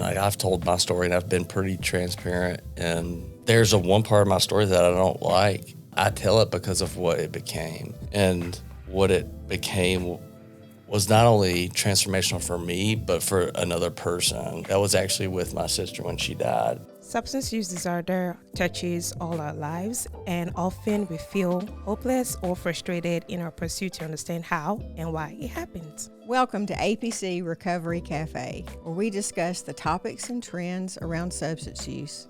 like I've told my story and I've been pretty transparent. And there's one part of my story that I don't like. I tell it because of what it became. And what it became was not only transformational for me, but for another person. That was actually with my sister when she died. Substance use disorder touches all our lives, and often we feel hopeless or frustrated in our pursuit to understand how and why it happens. Welcome to APC Recovery Cafe, where we discuss the topics and trends around substance use,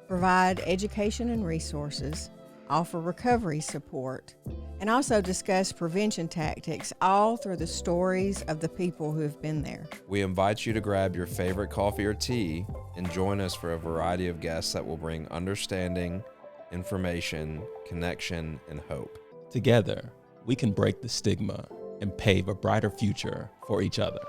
provide education and resources, offer recovery support, and also discuss prevention tactics, all through the stories of the people who have been there. We invite you to grab your favorite coffee or tea and join us for a variety of guests that will bring understanding, information, connection, and hope. Together, we can break the stigma and pave a brighter future for each other.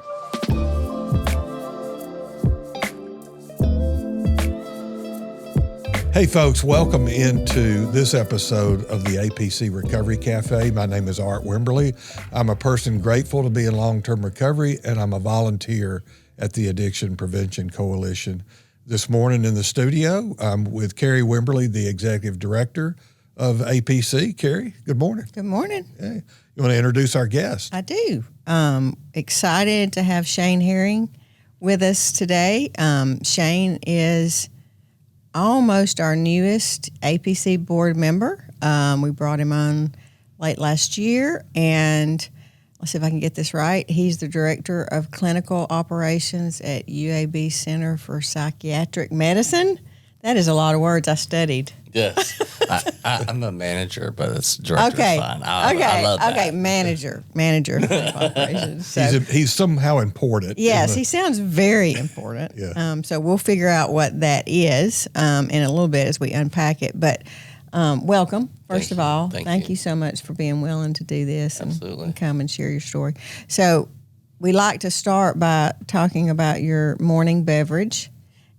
Hey folks, welcome into this episode of the APC Recovery Cafe. My name is Art Wimberly. I'm a person grateful to be in long-term recovery, and I'm a volunteer at the Addiction Prevention Coalition. This morning in the studio, I'm with Carrie Wimberly, the Executive Director of APC. Carrie, good morning. Good morning. Hey, you want to introduce our guest? I do. Excited to have Shane Herring with us today. Shane is almost our newest APC board member. We brought him on late last year, and let's see if I can get this right. He's the Director of Clinical Operations at UAB Center for Psychiatric Medicine. That is a lot of words I studied. Yes. I'm a manager, but it's director Okay. fine. I love that. Okay, manager of clinical operations. So, He's somehow important. yes, he sounds very important. Yeah. So we'll figure out what that is in a little bit as we unpack it. But welcome, first of all. Thank you so much for being willing to do this and come and share your story. So we like to start by talking about your morning beverage,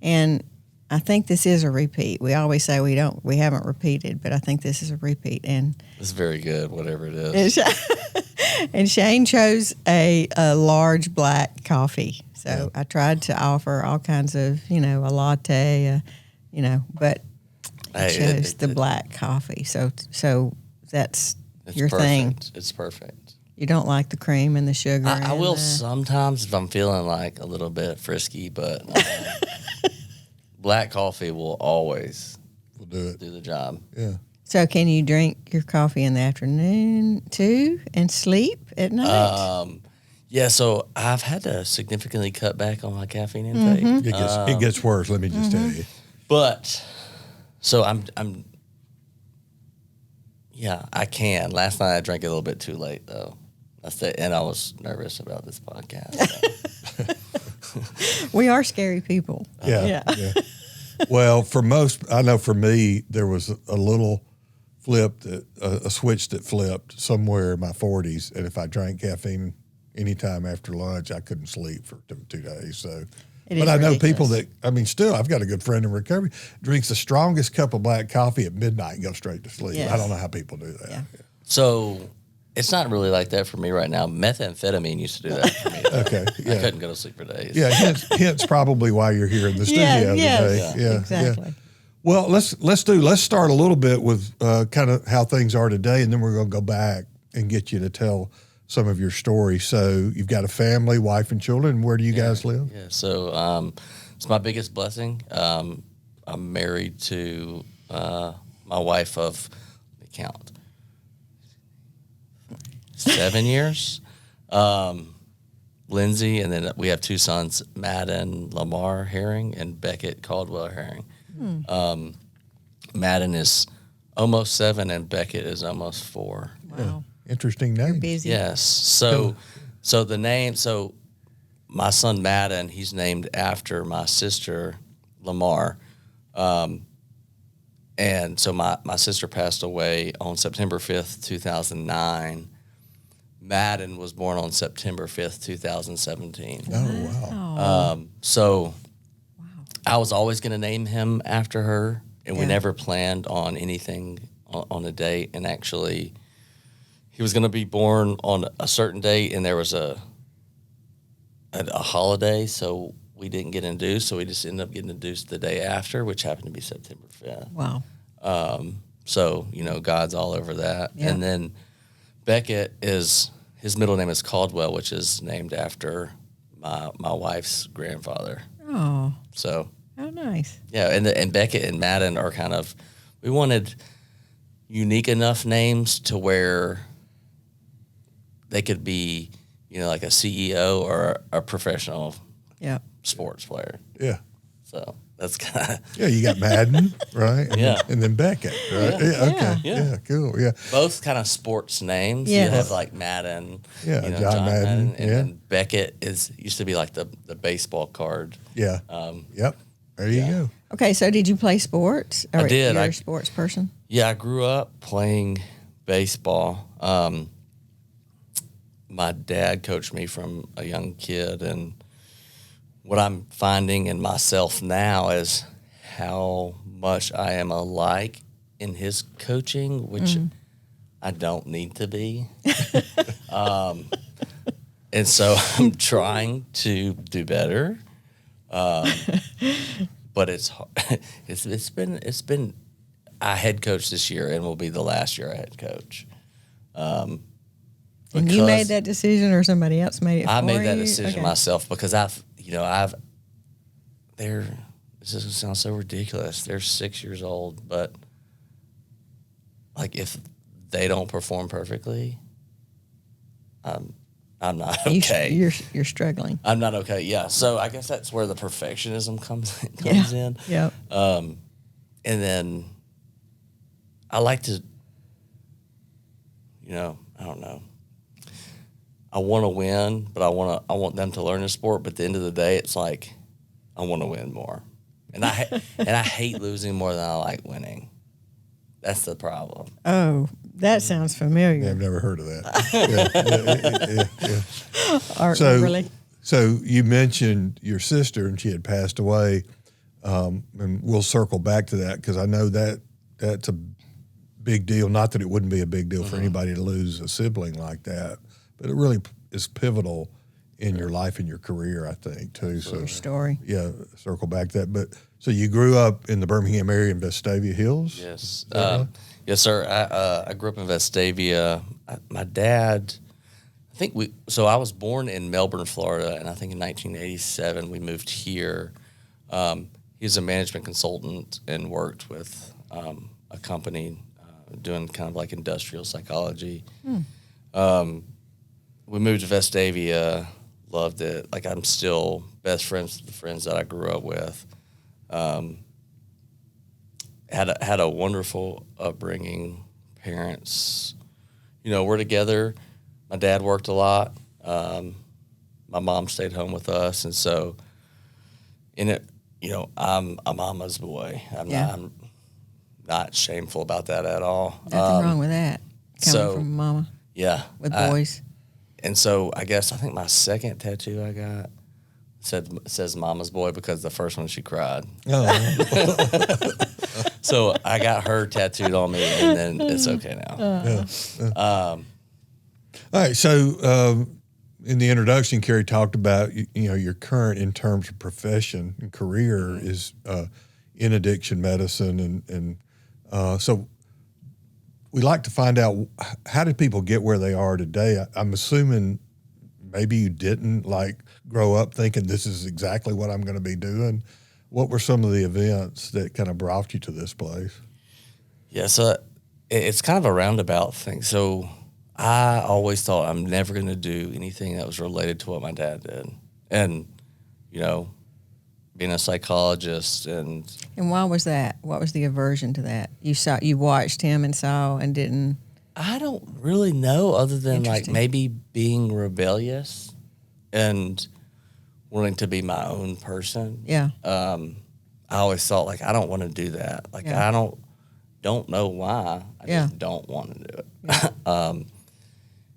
and I think this is a repeat. We always say we haven't repeated, but I think this is a repeat. And It's very good, whatever it is. and Shane chose a large black coffee. So I tried to offer all kinds of, a latte, but I chose the black coffee. So that's your perfect. thing. It's perfect. You don't like the cream and the sugar. I will sometimes if I'm feeling like a little bit frisky, but black coffee will always do the job. Yeah. So can you drink your coffee in the afternoon too and sleep at night? Yeah, so I've had to significantly cut back on my caffeine intake. Mm-hmm. It gets worse, let me just tell you. But so I can. Last night I drank a little bit too late though. And I was nervous about this podcast. So. We are scary people. Yeah. Well, I know for me, there was a little a switch that flipped somewhere in my 40s, and if I drank caffeine anytime after lunch, I couldn't sleep for 2 days. So, but I know people that, still, I've got a good friend in recovery, drinks the strongest cup of black coffee at midnight and goes straight to sleep. Yes. I don't know how people do that. Yeah. So it's not really like that for me right now. Methamphetamine used to do that for me. Okay. Yeah. I couldn't go to sleep for days. Yeah. Hence probably why you're here in the studio today. Yeah, exactly. Yeah. Well, let's start a little bit with kind of how things are today, and then we're going to go back and get you to tell some of your story. So you've got a family, wife and children. Where do you guys live? Yeah. So it's my biggest blessing. I'm married to my wife of, let me count, 7 years. Lindsay, and then we have 2 sons, Madden Lamar Herring and Beckett Caldwell Herring. Madden is almost 7 and Beckett is almost 4. Wow. Interesting name. You're busy. Yes. So the name, so my son Madden, he's named after my sister Lamar. And so my sister passed away on September 5th, 2009. Madden was born on September 5th, 2017. Oh, wow. So I was always going to name him after her, and we never planned on anything on a date. And actually, he was going to be born on a certain date, and there was a holiday, so we didn't get induced, so we just ended up getting induced the day after, which happened to be September 5th. Wow. So, God's all over that. Yeah. And then Beckett his middle name is Caldwell, which is named after my wife's grandfather. Oh, So, how nice. yeah, and Beckett and Madden are we wanted unique enough names to where they could be, like a CEO or a professional Yeah. sports player. Yeah. So that's kind of Yeah, you got Madden, right? Yeah. And then Beckett, right? Yeah. Okay. Yeah. Yeah, cool. Yeah. both kind of sports names. Yes. You have like Madden, Yeah, John Madden, and yeah. then Beckett used to be like the baseball card. Yeah. Yep. There you go. Okay, so did you play sports? Or I did. You're I- a sports person? Yeah, I grew up playing baseball. My dad coached me from a young kid, and what I'm finding in myself now is how much I am alike in his coaching, which I don't need to be. And so I'm trying to do better. But it's hard. It's been I head coach this year, and will be the last year I head coach. And you made that decision, or somebody else made it for you? I made that decision Okay. myself because this is gonna sound so ridiculous. They're 6 years old, but like if they don't perform perfectly, I'm not okay. You're struggling. I'm not okay. Yeah. So I guess that's where the perfectionism comes in. Yep. And then I like to, I don't know. I want to win, but I want them to learn the sport. But at the end of the day, it's like I want to win more, and I hate losing more than I like winning. That's the problem. Oh, that sounds familiar. Yeah, I've never heard of that. Yeah. Or, So, really? so you mentioned your sister, and she had passed away, and we'll circle back to that because I know that's a big deal. Not that it wouldn't be a big deal for anybody to lose a sibling like that, but it really is pivotal in your life and your career, I think, too. So, Your story. yeah, circle back to that. But so you grew up in the Birmingham area in Vestavia Hills? Yes. Right? Yes, sir. I grew up in Vestavia. My dad, I was born in Melbourne, Florida, and I think in 1987 we moved here. He was a management consultant and worked with a company doing kind of like industrial psychology. We moved to Vestavia, loved it. Like I'm still best friends with the friends that I grew up with. Had a wonderful upbringing. Parents, we're together. My dad worked a lot. My mom stayed home with us, and so I'm a mama's boy. I'm not shameful about that at all. Nothing wrong with that. Coming from mama Yeah, with boys. And so I think my second tattoo I got says mama's boy because the first one she cried. Oh, So I got her tattooed on me, and then it's okay now. all right. So in the introduction, Carrie talked about your current in terms of profession and career is in addiction medicine, and so we like to find out how did people get where they are today. I'm assuming maybe you didn't grow up thinking this is exactly what I'm going to be doing. What were some of the events that kind of brought you to this place? Yeah, so it's kind of a roundabout thing. So I always thought I'm never going to do anything that was related to what my dad did. And, being a psychologist and why was that? What was the aversion to that? You watched him and saw and didn't. I don't really know other than Interesting. maybe being rebellious and wanting to be my own person. Yeah. I always thought I don't want to do that. Yeah. I don't know why. I Yeah. just don't want to do it.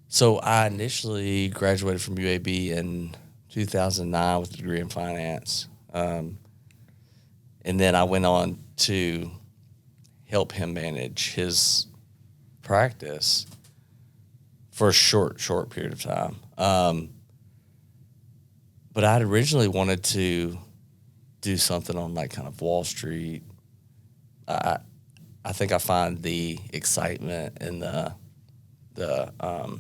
So I initially graduated from UAB in 2009 with a degree in finance. And then I went on to help him manage his practice for a short period of time. but I originally wanted to do something on like kind of Wall Street. I think I find the excitement and the I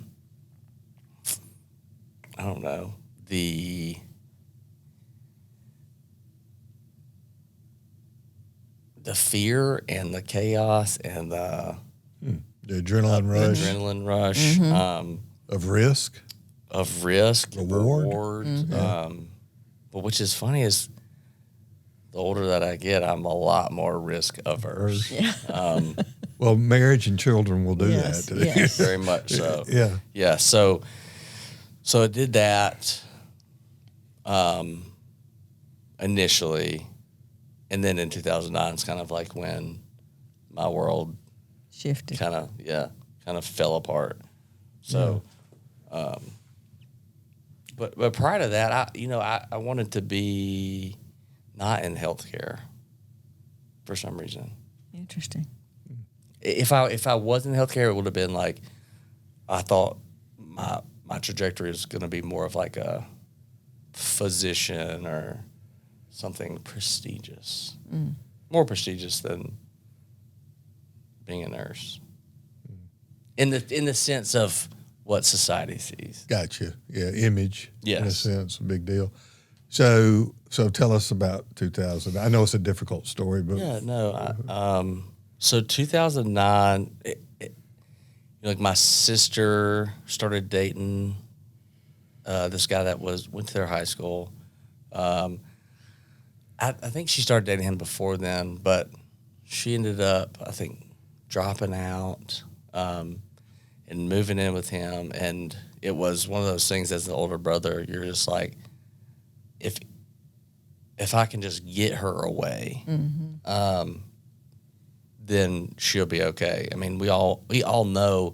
don't know, the fear and the chaos and the adrenaline rush of risk, reward. But which is funny is the older that I get, I'm a lot more risk averse. Well, marriage and children will do Yes, that. yes. Very much so. Yeah. So I did that initially, and then in 2009, it's kind of like when my world Shifted. kind of fell apart. So, but prior to that, I wanted to be not in healthcare for some reason. Interesting. If I was in healthcare, it would have been like, I thought my trajectory was going to be more of like a physician or something prestigious, more prestigious than being a nurse. In the sense of what society sees. Gotcha. Yeah, image. Yes. In a sense, a big deal. So tell us about 2000. I know it's a difficult story, but Yeah, no. So 2009, like my sister started dating this guy that went to their high school. I think she started dating him before then, but she ended up, I think, dropping out and moving in with him. And it was one of those things as the older brother, you're just like, if I can just get her away, then she'll be okay. I mean, we all know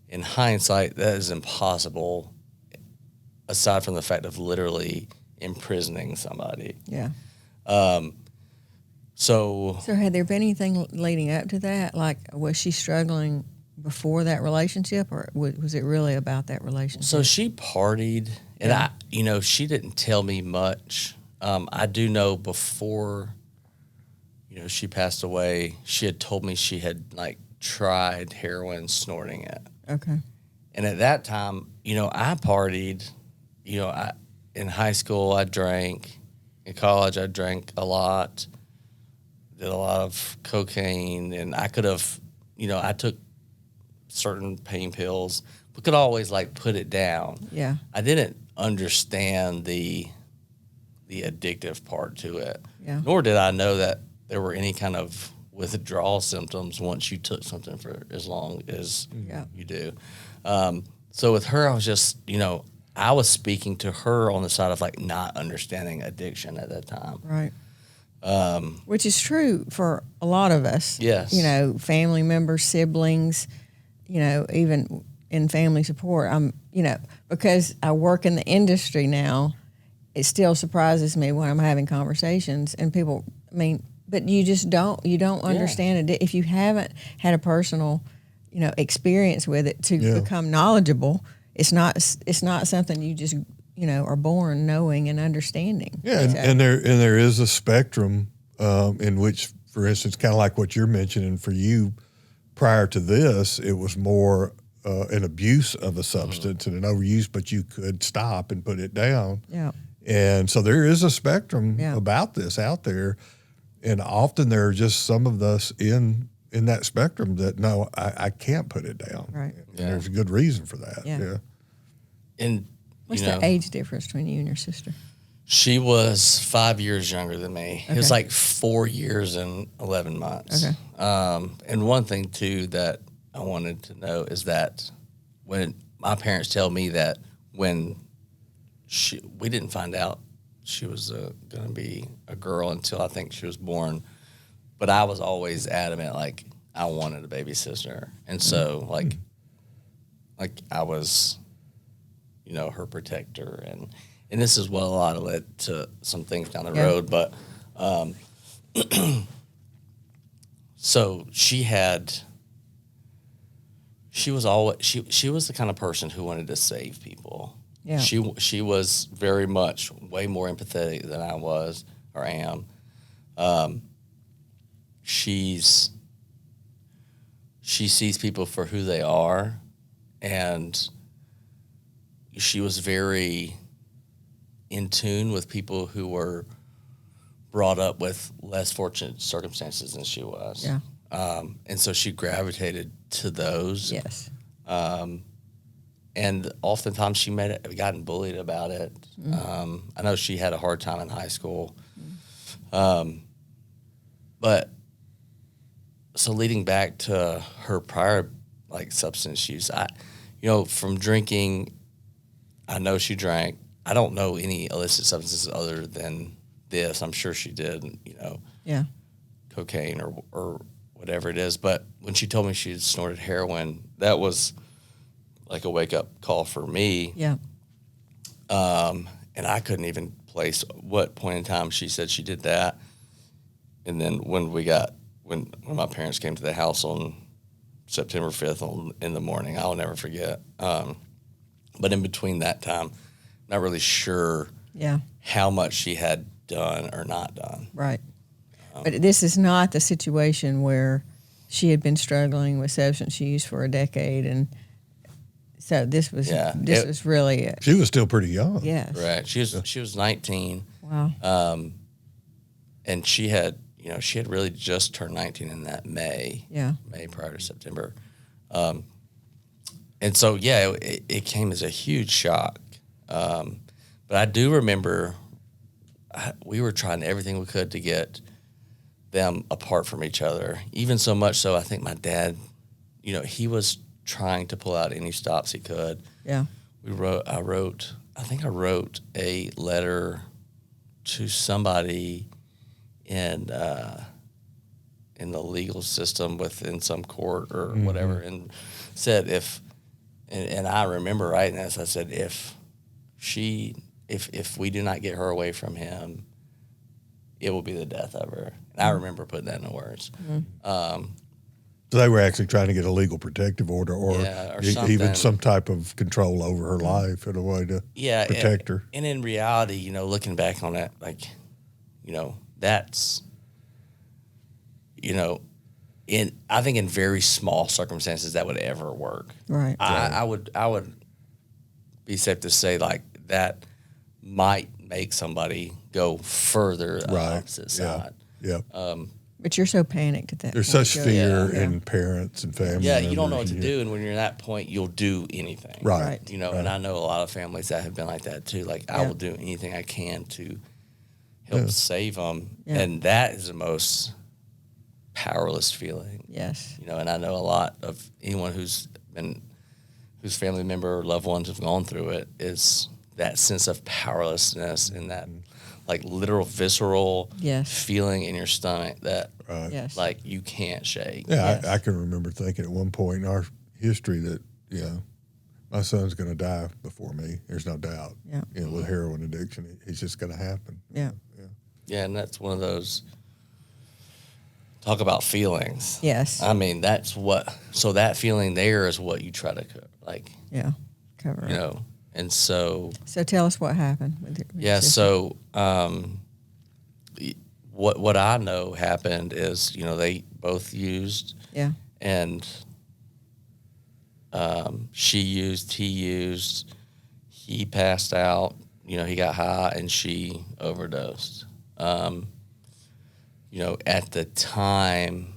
in hindsight that is impossible, aside from the fact of literally imprisoning somebody. Yeah. So had there been anything leading up to that? Like, was she struggling before that relationship, or was it really about that relationship? So she partied, and she didn't tell me much. I do know before, she passed away, she had told me she had like tried heroin, snorting it. Okay. And at that time, I partied. In high school, I drank. In college, I drank a lot. Did a lot of cocaine, and I could have, I took certain pain pills, but could always like put it down. Yeah. I didn't understand the addictive part to it. Yeah. Nor did I know that there were any kind of withdrawal symptoms once you took something for as long as you do. So with her, I was just, I was speaking to her on the side of like not understanding addiction at that time. Right. Which is true for a lot of us. Yes. Family members, siblings, even in family support. Because I work in the industry now, it still surprises me when I'm having conversations and people, but you just don't understand it. If you haven't had a personal, experience with it to become knowledgeable, it's not something you just, are born knowing and understanding. Yeah, and there is a spectrum in which, for instance, kind of like what you're mentioning, for you, prior to this, it was more an abuse of a substance and an overuse, but you could stop and put it down. Yeah. And so there is a spectrum about this out there, and often there are just some of us in that spectrum that, no, I can't put it down. Right. And there's a good reason for that. Yeah. And What's the age difference between you and your sister? she was 5 years younger than me. It was like 4 years and 11 months. Okay. And one thing too that I wanted to know is that when my parents tell me that when we didn't find out she was going to be a girl until I think she was born, but I was always adamant, like I wanted a baby sister. And so like I was, her protector, and this is what a lot of led to some things down the road. But so she was always she was the kind of person who wanted to save people. Yeah. She was very much way more empathetic than I was or am. She sees people for who they are, and she was very in tune with people who were brought up with less fortunate circumstances than she was. Yeah. And so she gravitated to those. Yes. And oftentimes she may have gotten bullied about it. I know she had a hard time in high school. But so leading back to her prior like substance use, from drinking, I know she drank. I don't know any illicit substances other than this. I'm sure she did, Yeah. cocaine or whatever it is. But when she told me she had snorted heroin, that was like a wake up call for me. Yeah. And I couldn't even place what point in time she said she did that. And then when my parents came to the house on September 5th in the morning, I'll never forget. But in between that time, not really sure Yeah. how much she had done or not done. Right. But this is not the situation where she had been struggling with substance use for a decade, and so this was was really it. She was still pretty young. Yes. Right. She was 19. Wow. And she had really just turned 19 in that May prior to September. And so, it came as a huge shock. But I do remember we were trying everything we could to get them apart from each other, even so much so I think my dad, he was trying to pull out any stops he could. Yeah. I wrote a letter to somebody in the legal system within some court or whatever, and said and I remember writing this. I said if we do not get her away from him, it will be the death of her. And I remember putting that in words. So they were actually trying to get a legal protective order or even something. some type of control over her life in a way to protect her. And in reality, looking back on that, that's, I think in very small circumstances that would ever work. Right. I would be safe to say like that might make somebody go further the opposite side. Yeah. But you're so panicked at that There's point. such fear in parents and family Yeah, members. you don't know what to do, and when you're at that point, you'll do anything. Right. And I know a lot of families that have been like that too. Like, I will do anything I can to help save them, and that is the most powerless feeling. Yes. And I know a lot of anyone whose family member or loved ones have gone through it is that sense of powerlessness and that like literal visceral feeling in your stomach that like you can't shake. Yeah, I can remember thinking at one point in our history that, my son's going to die before me. There's no doubt. Yeah. With heroin addiction, it's just going to happen. Yeah. Yeah, and that's one of those, talk about feelings. Yes. I mean, so that feeling there is what you try to cover up. And so tell us what happened with your sister. So what I know happened is, they both used. Yeah. And she used, he used, he passed out, he got high, and she overdosed. At the time,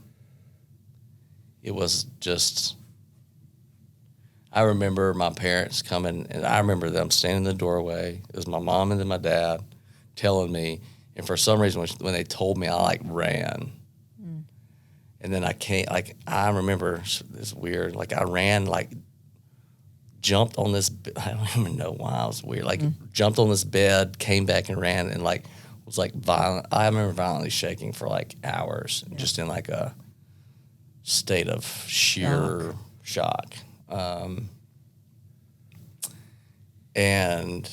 it was just, I remember my parents coming, and I remember them standing in the doorway. It was my mom and then my dad telling me, and for some reason, when they told me, I, ran. And then I remember, it's weird, I ran, jumped on this, I don't even know why it was weird, jumped on this bed, came back and ran, and, was, violent. I remember violently shaking for, hours, just in, a state of sheer shock. And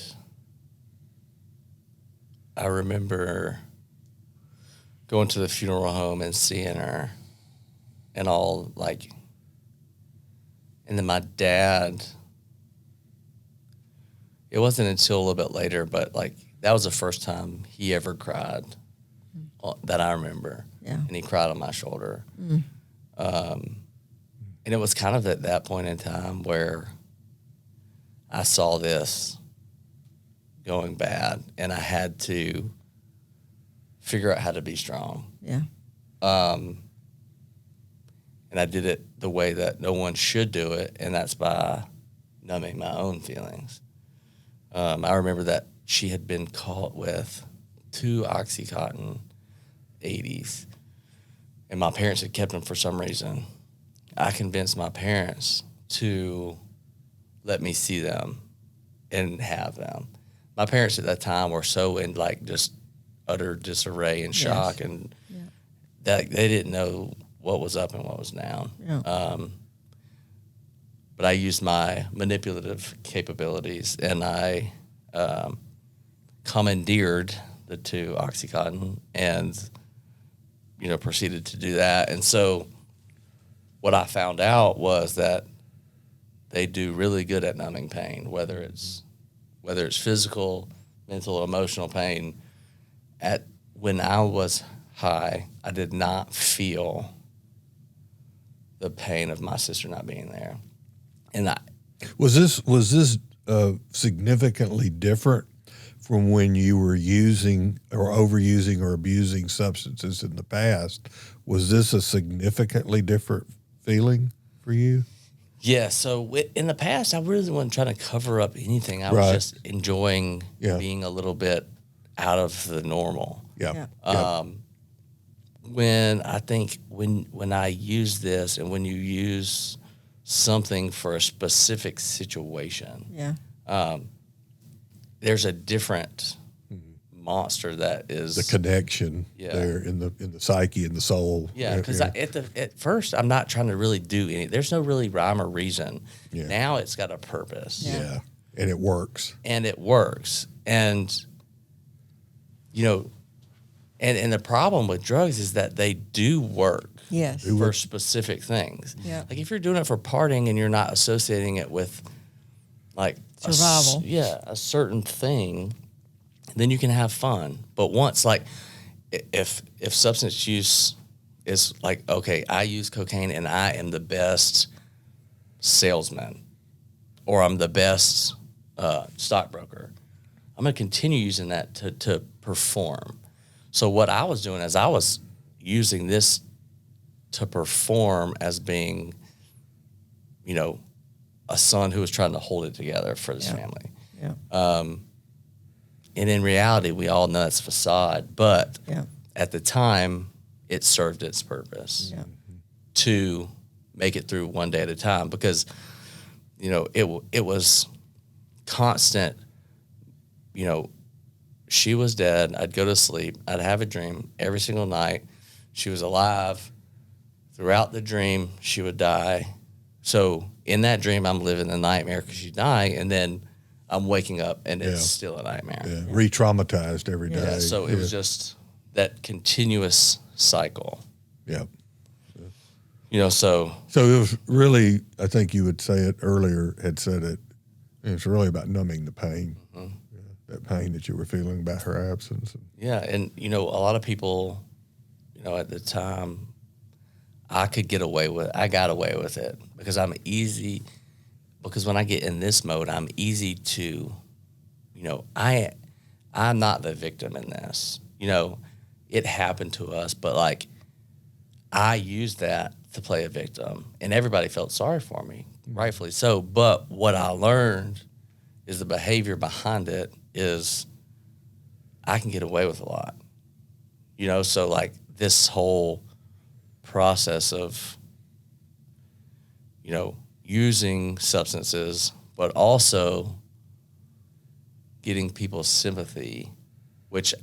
I remember going to the funeral home and seeing her and all and then my dad, it wasn't until a little bit later, but like that was the first time he ever cried that I remember. Yeah. And he cried on my shoulder. And it was kind of at that point in time where I saw this going bad, and I had to figure out how to be strong. Yeah. And I did it the way that no one should do it, and that's by numbing my own feelings. I remember that she had been caught with 2 Oxycontin 80s, and my parents had kept them for some reason. I convinced my parents to let me see them and have them. My parents at that time were so in like just utter disarray and shock, and that they didn't know what was up and what was down. Yeah. But I used my manipulative capabilities, and I commandeered the 2 Oxycontin and, proceeded to do that. And so what I found out was that they do really good at numbing pain, whether it's physical, mental, emotional pain. When I was high, I did not feel the pain of my sister not being there. And Was this significantly different from when you were using or overusing or abusing substances in the past? Was this a significantly different feeling for you? Yeah, so in the past, I really wasn't trying to cover up anything. I was just enjoying being a little bit out of the normal. Yeah. When I use this, and when you use something for a specific situation, there's a different monster that is the connection there in the psyche and the soul. Yeah, because at first I'm not trying to really do any. There's no really rhyme or reason. Yeah. Now it's got a purpose. Yeah, and it works. And and the problem with drugs is that they do work. Yes. For specific things. Yeah. Like if you're doing it for partying and you're not associating it with like survival. A certain thing, then you can have fun. But once, like, if substance use is like, okay, I use cocaine and I am the best salesman, or I'm the best stockbroker, I'm going to continue using that to perform. So what I was doing is I was using this to perform as being, a son who was trying to hold it together for his family. Yeah. And in reality, we all know it's facade, but at the time, it served its purpose to make it through one day at a time, because, it was constant. She was dead. I'd go to sleep. I'd have a dream every single night. She was alive. Throughout the dream, she would die. So in that dream, I'm living a nightmare because she'd die, and then I'm waking up and it's still a nightmare. Yeah. Re-traumatized every day. Yeah, so it was just that continuous cycle. Yeah. So it was really, I think you would say it earlier, had said it, it's really about numbing the pain, that pain that you were feeling about her absence. Yeah, and, a lot of people, at the time, I got away with it because because when I get in this mode, I'm easy to, I'm not the victim in this. It happened to us, but like I used that to play a victim, and everybody felt sorry for me, rightfully so. But what I learned is the behavior behind it is I can get away with a lot. So like this whole process of, using substances, but also getting people's sympathy, which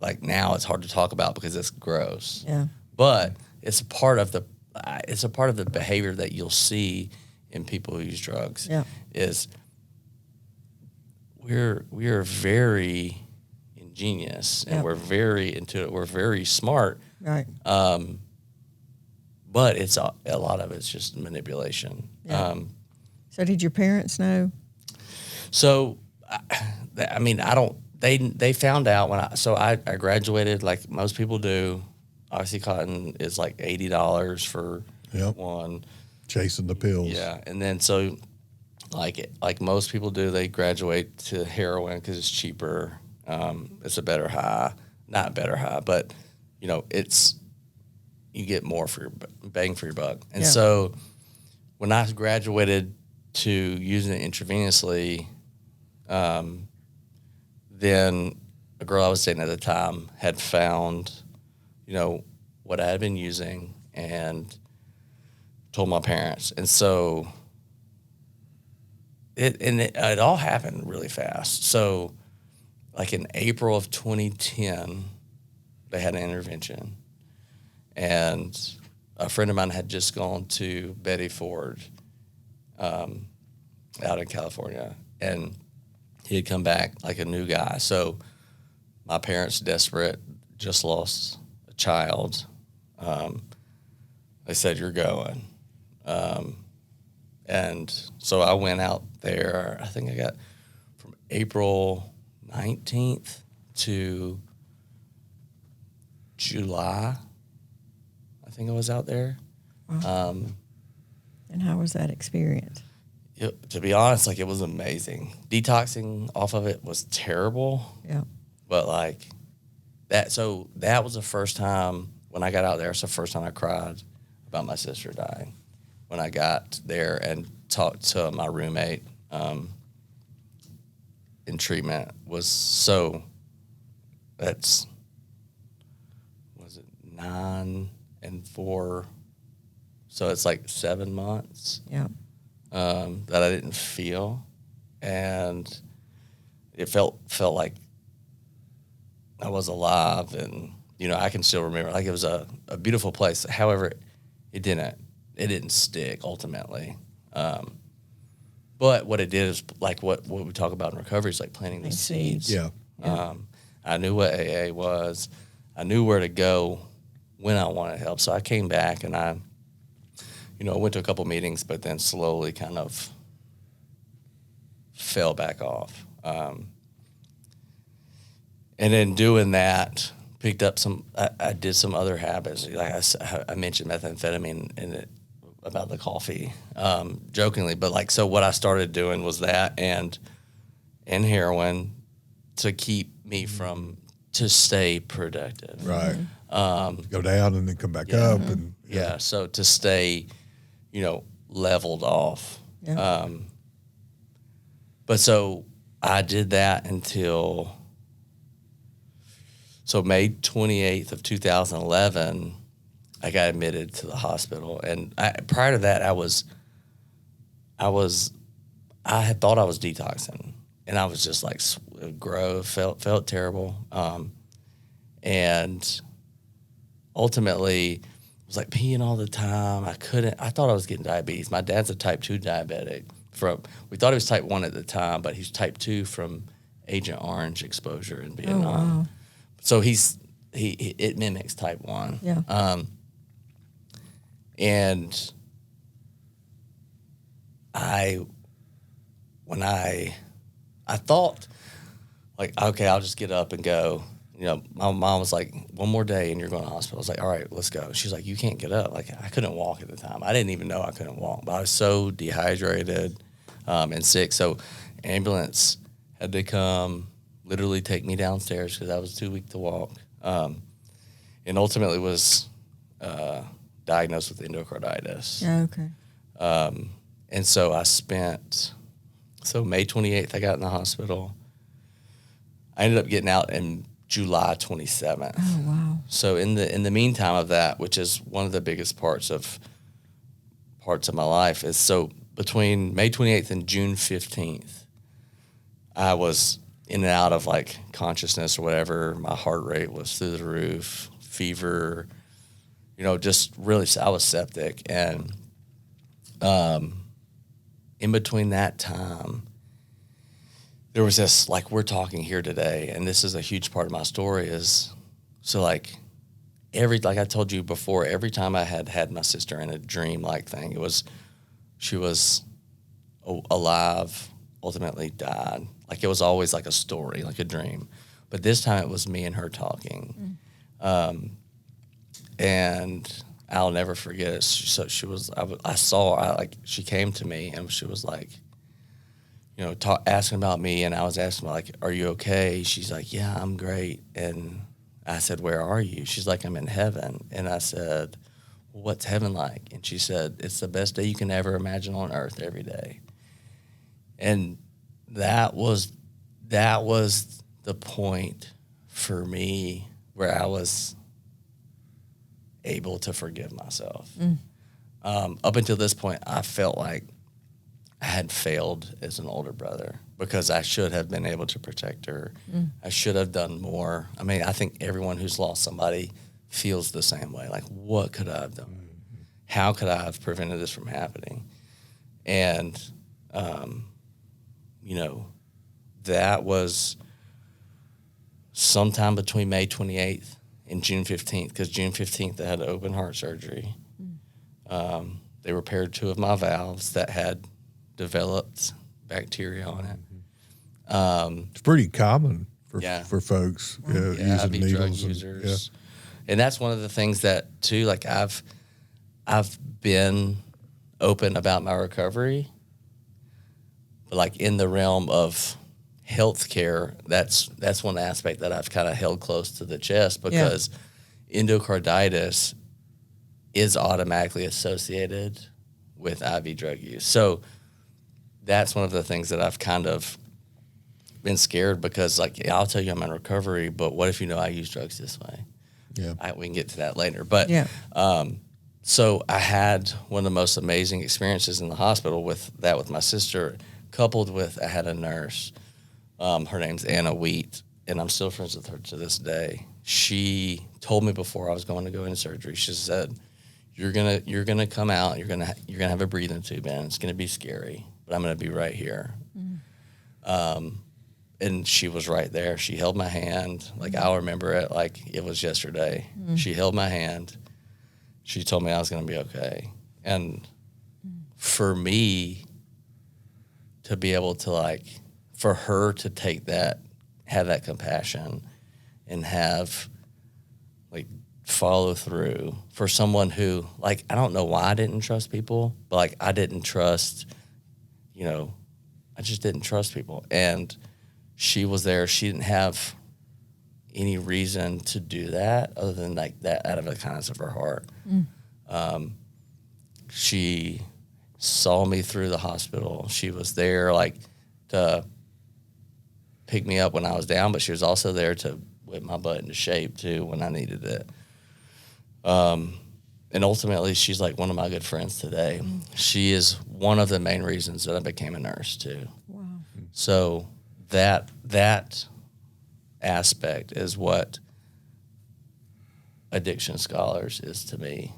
like now it's hard to talk about because it's gross. Yeah. But it's a part of the behavior that you'll see in people who use drugs. Yeah. Is we are very ingenious and we're very intuitive. We're very smart. Right. But it's a lot of it's just manipulation. Yeah. So did your parents know? So I mean, I don't. They found out when I graduated like most people do. OxyContin is like $80 for Yep. one. Chasing the pills. Yeah, and then so like most people do, they graduate to heroin because it's cheaper. It's a better high, not better high, but you know you get more for your bang for your buck. And Yeah. so when I graduated to using it intravenously, then a girl I was dating at the time had found, you know, what I had been using and told my parents. And so it all happened really fast. So like in April of 2010, they had an intervention. And a friend of mine had just gone to Betty Ford out in California. And he had come back like a new guy. So my parents, desperate, just lost a child. They said, "You're going." And so I went out there. I think I got from April 19th to July. I think I was out there. And how was that experience? To be honest, like it was amazing. Detoxing off of it was terrible. Yeah. But like that, so that was the first time when I got out there. It's the first time I cried about my sister dying. When I got there and talked to my roommate in treatment was was it 9 and 4? So it's like 7 months. Yeah. That I didn't feel, and it felt like I was alive, and you know I can still remember like it was a beautiful place. However, it didn't stick ultimately. But what it did is like what we talk about in recovery is like planting the seeds. Yeah. I knew what AA was. I knew where to go when I wanted help. So I came back and I went to a couple meetings, but then slowly kind of fell back off. And then doing that, picked up I did some other habits. Like I mentioned methamphetamine about the coffee, jokingly, but like, so what I started doing was that and heroin to keep me to stay productive. Right. Go down and then come back up. And Yeah. So to stay, leveled off. Yeah. But so I did that until May 28th of 2011, I got admitted to the hospital. And prior to that, I had thought I was detoxing, and I was just like felt terrible. And ultimately was like peeing all the time. I thought I was getting diabetes. My dad's a type 2 diabetic we thought he was type 1 at the time, but he's type 2 from Agent Orange exposure in Vietnam. Oh, wow. So it mimics type 1. Yeah. And I thought like, okay, I'll just get up and go. My mom was like, one more day and you're going to the hospital. I was like, all right, let's go. She's like, you can't get up. Like, I couldn't walk at the time. I didn't even know I couldn't walk, but I was so dehydrated and sick. So ambulance had to come literally take me downstairs because I was too weak to walk. And ultimately was diagnosed with endocarditis. Yeah, okay. And so May 28th, I got in the hospital. I ended up getting out in July 27th. Oh, wow. So in the meantime of that, which is one of the biggest parts of my life, is so between May 28th and June 15th, I was in and out of like consciousness or whatever. My heart rate was through the roof, fever, just really, I was septic. And in between that time, there was this, like we're talking here today, and this is a huge part of my story like I told you before, every time I had my sister in a dream-like thing, she was alive, ultimately died. like it was always like a story, like a dream. But this time it was me and her talking. And I'll never forget it. She came to me and she was like, you know, asking about me, and I was asking like, "Are you okay?" She's like, "Yeah, I'm great." And I said, "Where are you?" She's like, "I'm in heaven." And I said, well, "What's heaven like?" And she said, "It's the best day you can ever imagine on earth every day." And that was the point for me where I was able to forgive myself. Up until this point, I felt like I had failed as an older brother because I should have been able to protect her. I should have done more. I mean, I think everyone who's lost somebody feels the same way. Like, what could I have done? How could I have prevented this from happening? And, you know, that was sometime between May 28th and June 15th, because June 15th I had open heart surgery. They repaired 2 of my valves that had developed bacteria on it. It's pretty common for folks IV using needles. Drug users. And that's one of the things that, too, like I've been open about my recovery, but like in the realm of healthcare, that's one aspect that I've kind of held close to the chest, because endocarditis is automatically associated with IV drug use. So that's one of the things that I've kind of been scared, because like, I'll tell you I'm in recovery, but what if you know I use drugs this way? We can get to that later. But so I had one of the most amazing experiences in the hospital with my sister, coupled with I had a nurse. Her name's Anna Wheat, and I'm still friends with her to this day. She told me before I was going to go into surgery, she said, You're gonna come out, you're gonna have a breathing tube in. It's gonna be scary, but I'm gonna be right here. And she was right there. She held my hand. Like, I'll remember it like it was yesterday. She held my hand. She told me I was gonna be okay. And for me to be able to for her to take that, have that compassion, and have follow through, for someone who, I don't know why I didn't trust people, but I didn't trust, I just didn't trust people. And she was there. She didn't have any reason to do that other than that out of the kindness of her heart. She saw me through the hospital. She was there to pick me up when I was down, but she was also there to whip my butt into shape too when I needed it. And ultimately, she's one of my good friends today. She is one of the main reasons that I became a nurse too. Wow. So that aspect is what Addiction Scholars is to me,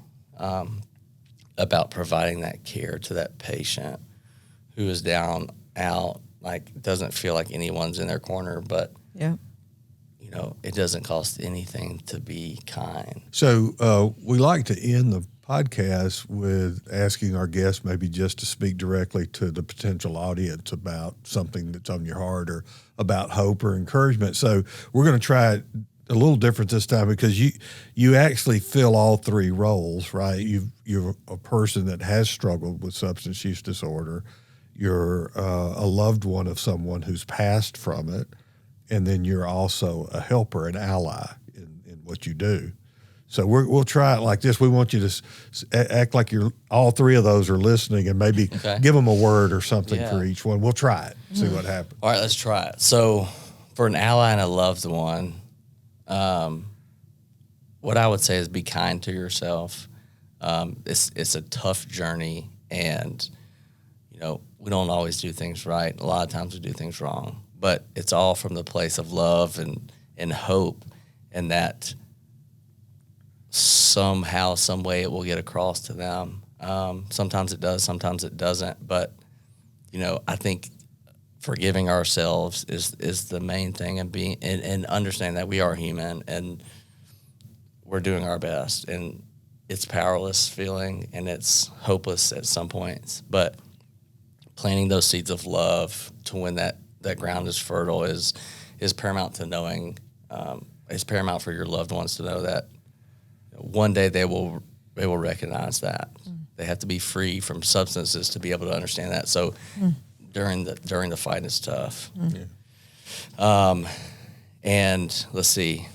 about providing that care to that patient who is down, out, doesn't feel like anyone's in their corner, but it doesn't cost anything to be kind. So we like to end the podcast with asking our guests maybe just to speak directly to the potential audience about something that's on your heart, or about hope or encouragement. So we're going to try it a little different this time, because you actually fill all 3 roles, right? You're a person that has struggled with substance use disorder. You're a loved one of someone who's passed from it. And then you're also a helper, an ally in what you do. So we'll try it like this. We want you to act like all 3 of those are listening, and maybe give them a word or something for each one. We'll try it, see what happens. All right, let's try it. So for an ally and a loved one, what I would say is be kind to yourself. It's a tough journey, and we don't always do things right. A lot of times we do things wrong. But it's all from the place of love and hope, and that somehow, some way it will get across to them. Sometimes it does, sometimes it doesn't. But, I think forgiving ourselves is the main thing, and understanding that we are human and we're doing our best. And it's powerless feeling, and it's hopeless at some points. But planting those seeds of love to when that that ground is fertile is paramount to knowing. It's paramount for your loved ones to know that one day they will recognize that. They have to be free from substances to be able to understand that. So during the fight, it's tough. And let's see,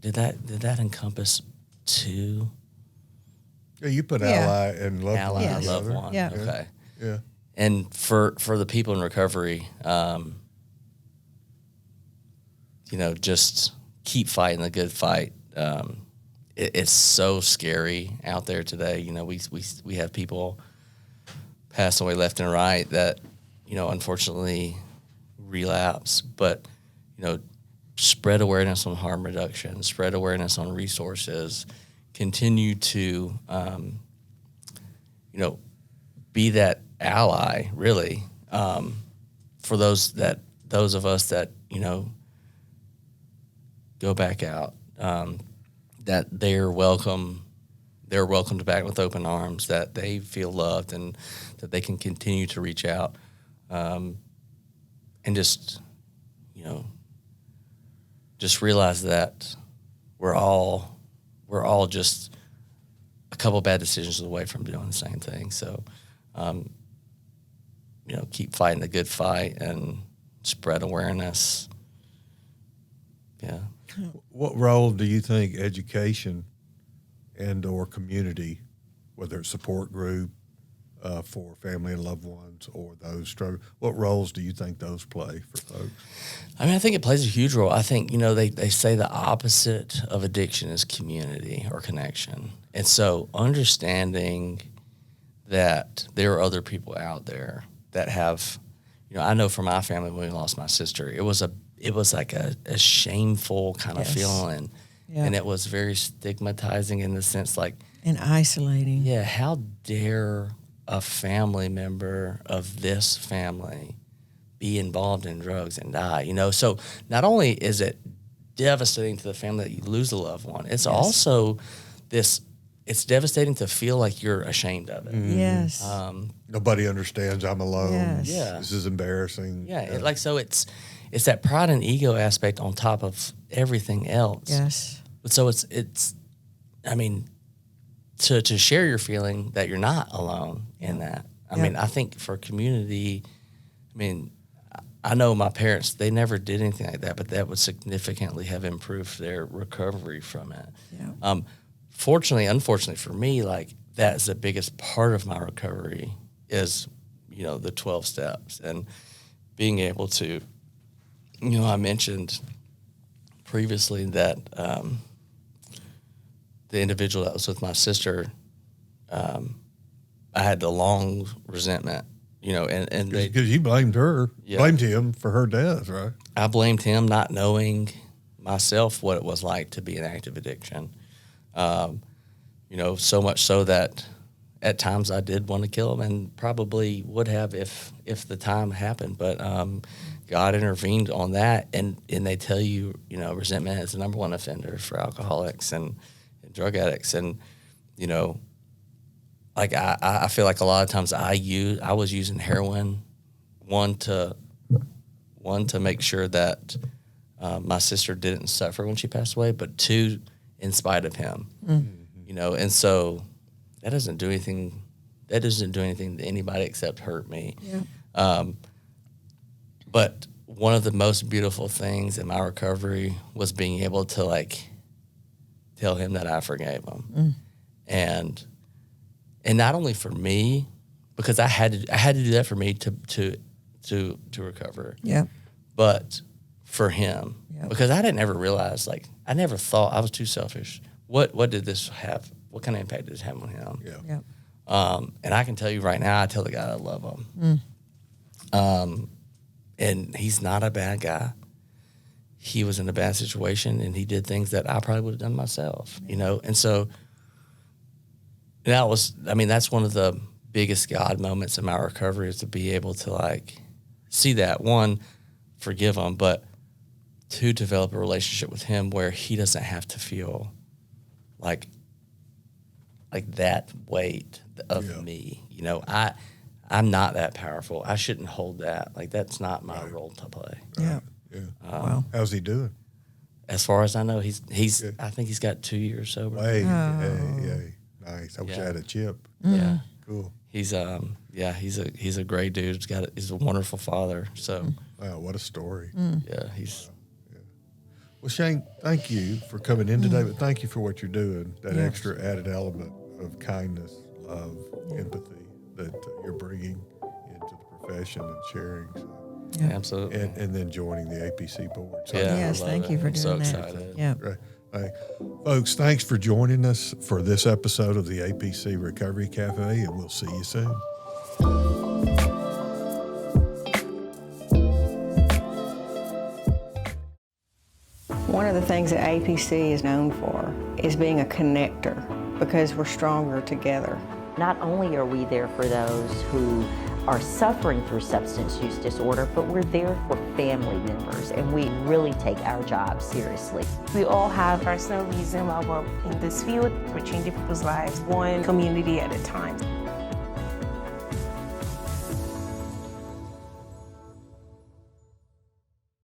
did that encompass two? Yeah, you put Yeah. ally and loved Ally one and loved together. one. Yeah. Okay. Yeah. And for the people in recovery, just keep fighting the good fight. It's so scary out there today. We have people pass away left and right that, unfortunately relapse. But, spread awareness on harm reduction, spread awareness on resources, continue to, be that ally, really, for those of us that, go back out, that they're welcomed back with open arms, that they feel loved, and that they can continue to reach out, and just realize that we're all just a couple bad decisions away from doing the same thing. So, keep fighting the good fight and spread awareness. Yeah. What role do you think education and or community, whether it's support group for family and loved ones or those struggling, what roles do you think those play for folks? I think it plays a huge role. I think, they say the opposite of addiction is community or connection. And so understanding that there are other people out there that have, I know for my family when we lost my sister, it was like a shameful kind of feeling. Yeah. And it was very stigmatizing in the sense like, And isolating. yeah, how dare a family member of this family be involved in drugs and die? So not only is it devastating to the family that you lose a loved one, it's also it's devastating to feel like you're ashamed of it. Yes. Nobody understands. I'm alone. Yes. Yeah. This is embarrassing. Yeah, so it's that pride and ego aspect on top of everything else. Yes. But so it's to share your feeling that you're not alone in that. I think for community, I know my parents, they never did anything like that, but that would significantly have improved their recovery from it. Yeah. Unfortunately for me, like that is the biggest part of my recovery is, the 12 steps and being able to, I mentioned previously that the individual that was with my sister, I had the long resentment, and Because you blamed her, blamed him for her death, right? I blamed him not knowing myself what it was like to be in active addiction. So much so that at times I did want to kill him and probably would have if the time happened. But God intervened on that, and they tell you, resentment is the number one offender for alcoholics and drug addicts. And, like I feel like a lot of times I was using heroin, one to make sure that my sister didn't suffer when she passed away, but two, in spite of him, and so that doesn't do anything. That doesn't do anything to anybody except hurt me. Yeah. But one of the most beautiful things in my recovery was being able to tell him that I forgave him, and not only for me, because I had to do that for me to recover. Yeah. But for him, Yep. because I didn't ever realize, I never thought, I was too selfish. What did this have? What kind of impact did it have on him? Yeah. Yeah. And I can tell you right now, I tell the guy I love him. And he's not a bad guy. He was in a bad situation, and he did things that I probably would have done myself, And so that's one of the biggest God moments in my recovery is to be able to see that, one, forgive him, but two, develop a relationship with him where he doesn't have to feel like that weight of me. I'm not that powerful. I shouldn't hold that. Like, that's not my role to play. Yeah. Yeah. Wow. How's he doing? As far as I know, he's. Good. I think he's got 2 years sober. Hey, Oh. hey, nice. I wish I had a chip. Yeah. Cool. He's he's a great dude. He's a wonderful father. So Wow, what a story. yeah, he's. Well, Shane, thank you for coming in today, but thank you for what you're doing, that Yes. extra added element of kindness, love, empathy that you're bringing into the profession and sharing. So, Absolutely. and then joining the APC board. So, Yeah. Yes, I love thank it. you for I'm doing so that. excited. Yeah. Right. Hey, folks, thanks for joining us for this episode of the APC Recovery Cafe, and we'll see you soon. One of the things that APC is known for is being a connector because we're stronger together. Not only are we there for those who are suffering through substance use disorder, but we're there for family members, and we really take our job seriously. We all have personal reason why we're in this field. We're changing people's lives one community at a time.